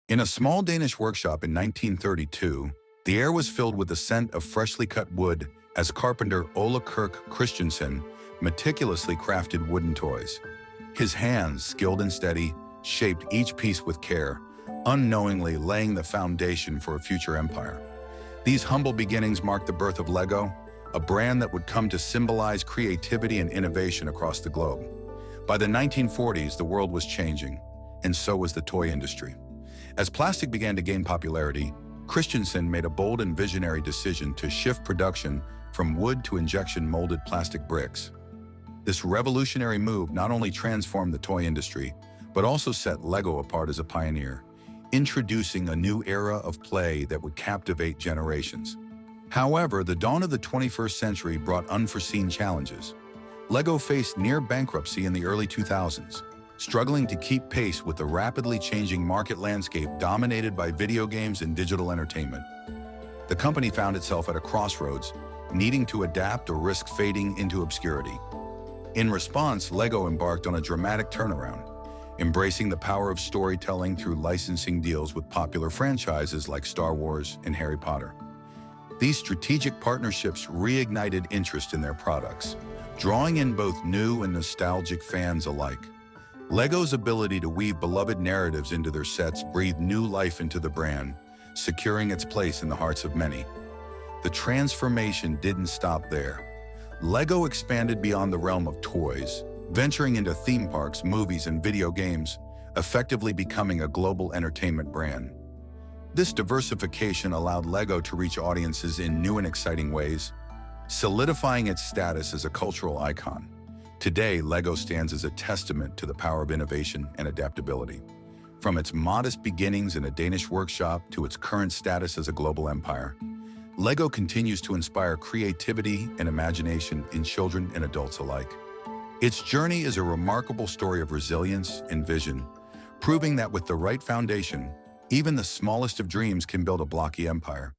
In a small Danish workshop in 1932, the air was filled with the scent of freshly cut wood as carpenter Ole Kirk Christiansen meticulously crafted wooden toys. His hands, skilled and steady, shaped each piece with care, unknowingly laying the foundation for a future empire. These humble beginnings marked the birth of Lego, a brand that would come to symbolize creativity and innovation across the globe. By the 1940s, the world was changing, and so was the toy industry. As plastic began to gain popularity, Christensen made a bold and visionary decision to shift production from wood to injection-molded plastic bricks. This revolutionary move not only transformed the toy industry, but also set Lego apart as a pioneer, introducing a new era of play that would captivate generations. However, the dawn of the 21st century brought unforeseen challenges. Lego faced near bankruptcy in the early 2000s, struggling to keep pace with the rapidly changing market landscape dominated by video games and digital entertainment. The company found itself at a crossroads, needing to adapt or risk fading into obscurity. In response, Lego embarked on a dramatic turnaround, embracing the power of storytelling through licensing deals with popular franchises like Star Wars and Harry Potter. These strategic partnerships reignited interest in their products, drawing in both new and nostalgic fans alike. Lego's ability to weave beloved narratives into their sets breathed new life into the brand, securing its place in the hearts of many. The transformation didn't stop there. Lego expanded beyond the realm of toys, venturing into theme parks, movies, and video games, effectively becoming a global entertainment brand. This diversification allowed Lego to reach audiences in new and exciting ways, solidifying its status as a cultural icon. Today, Lego stands as a testament to the power of innovation and adaptability. From its modest beginnings in a Danish workshop to its current status as a global empire, Lego continues to inspire creativity and imagination in children and adults alike. Its journey is a remarkable story of resilience and vision, proving that with the right foundation, even the smallest of dreams can build a blocky empire.